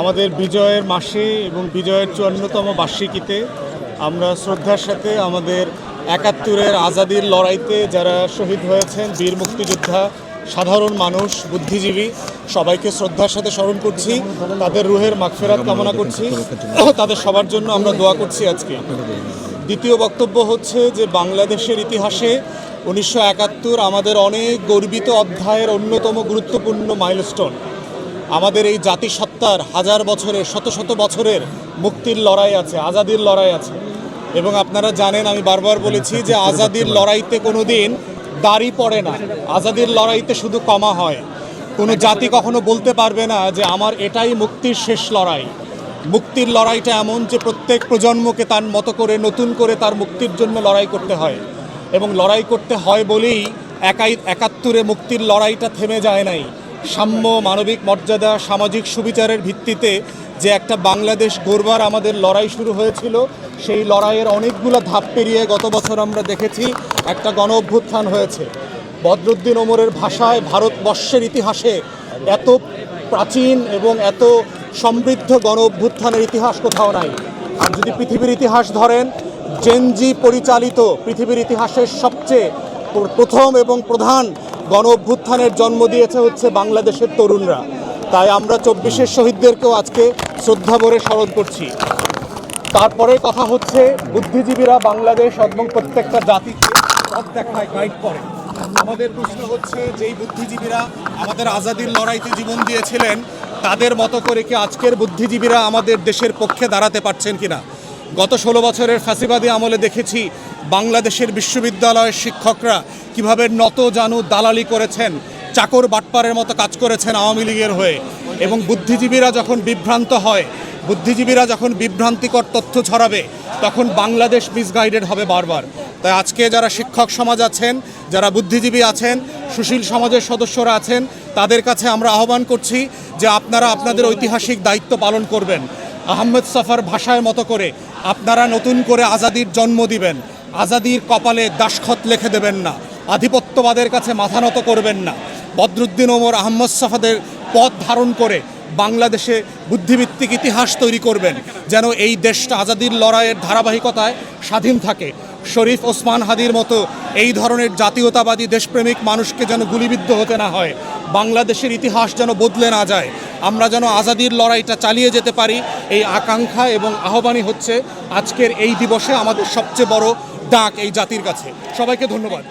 আমাদের বিজয়ের মাসে এবং বিজয়ের ৫৪তম বার্ষিকীতে আমরা শ্রদ্ধার সাথে আমাদের ৭১-এর আজাদির লড়াইতে যারা শহীদ হয়েছেন, বীর মুক্তিযোদ্ধা, সাধারণ মানুষ, বুদ্ধিজীবী, সবাইকে শ্রদ্ধার সাথে স্মরণ করছি। তাদের রুহের মাগফিরাত কামনা করছি, তাদের সবার জন্য আমরা দোয়া করছি। আজকে দ্বিতীয় বক্তব্য হচ্ছে যে বাংলাদেশের ইতিহাসে ১৯৭১ আমাদের অনেক গর্বিত অধ্যায়ের অন্যতম গুরুত্বপূর্ণ মাইলস্টোন। আমাদের এই জাতিসত্তার হাজার বছরের, শত শত বছরের মুক্তির লড়াই আছে, আজাদির লড়াই আছে। এবং আপনারা জানেন, আমি বারবার বলেছি যে আজাদির লড়াইতে কোনো দিন দাড়ি পড়ে না, আজাদির লড়াইতে শুধু কমা হয়। কোনো জাতি কখনো বলতে পারবে না যে আমার এটাই মুক্তির শেষ লড়াই। মুক্তির লড়াইটা এমন যে প্রত্যেক প্রজন্মকে তার মতো করে নতুন করে তার মুক্তির জন্য লড়াই করতে হয়, এবং লড়াই করতে হয় বলেই ৭১-এ মুক্তির লড়াইটা থেমে যায় নাই। সাম্য, মানবিক মর্যাদা, সামাজিক সুবিচারের ভিত্তিতে যে একটা বাংলাদেশ গড়বার আমাদের লড়াই শুরু হয়েছিল, সেই লড়াইয়ের অনেকগুলো ধাপ পেরিয়ে গত বছর আমরা দেখেছি একটা গণ অভ্যুত্থান হয়েছে। বদরুদ্দিন ওমরের ভাষায় ভারতবর্ষের ইতিহাসে এত প্রাচীন এবং এত সমৃদ্ধ গণ অভ্যুত্থানের ইতিহাস কোথাও নাই। আর যদি পৃথিবীর ইতিহাস ধরেন, জেনজি পরিচালিত পৃথিবীর ইতিহাসের সবচেয়ে প্রথম এবং প্রধান গণ অভ্যুত্থানের জন্ম দিয়েছে হচ্ছে বাংলাদেশের তরুণরা। তাই আমরা ২৪-এর শহীদদেরকেও আজকে শ্রদ্ধা ভরে স্মরণ করছি। তারপরে কথা হচ্ছে বুদ্ধিজীবীরা বাংলাদেশ এবং প্রত্যেকটা জাতিকে পথ দেখায়, গাইড করে। আমাদের প্রশ্ন হচ্ছে, যেই বুদ্ধিজীবীরা আমাদের আজাদির লড়াইতে জীবন দিয়েছিলেন, তাদের মতো করে কি আজকের বুদ্ধিজীবীরা আমাদের দেশের পক্ষে দাঁড়াতে পারছেন কিনা? গত ১৬ বছরের ফ্যাসিবাদী আমলে দেখেছি বাংলাদেশের বিশ্ববিদ্যালয়ের শিক্ষকরা কিভাবে নত জানু দালালি করেছেন, চাকর বাটপারের মতো কাজ করেছেন আওয়ামী লীগের হয়ে। এবং বুদ্ধিজীবীরা যখন বিভ্রান্ত হয়, বুদ্ধিজীবীরা যখন বিভ্রান্তিকর তথ্য ছড়াবে, তখন বাংলাদেশ মিসগাইডেড হবে বারবার। তাই আজকে যারা শিক্ষক সমাজ আছেন, যারা বুদ্ধিজীবী আছেন, সুশীল সমাজের সদস্যরা আছেন, তাদের কাছে আমরা আহ্বান করছি যে আপনারা আপনাদের ঐতিহাসিক দায়িত্ব পালন করবেন। আহমেদ ছফার ভাষার মতো করে আপনারা নতুন করে আজাদির জন্ম দিবেন। আজাদির কপালে দাশখত লিখে দেবেন না, আধিপত্যবাদের কাছে মাথা নত করবেন না। বদরুদ্দিন ওমর, আহমদ ছফাদের পথ ধারণ করে বাংলাদেশে বুদ্ধিভিত্তিক ইতিহাস তৈরি করবেন, যেন এই দেশটা আজাদির লড়াইয়ের ধারাবাহিকতায় স্বাধীন থাকে। শরীফ ওসমান হাদির মতো এই ধরনের জাতীয়তাবাদী দেশপ্রেমিক মানুষকে যেন গুলিবিদ্ধ হতে না হয়, বাংলাদেশের ইতিহাস যেন বদলে না যায়, আমরা যেন আজাদির লড়াইটা চালিয়ে যেতে পারি, এই আকাঙ্ক্ষা এবং আহ্বানই হচ্ছে আজকের এই দিবসে আমাদের সবচেয়ে বড় ডাক এই জাতির কাছে। সবাইকে ধন্যবাদ।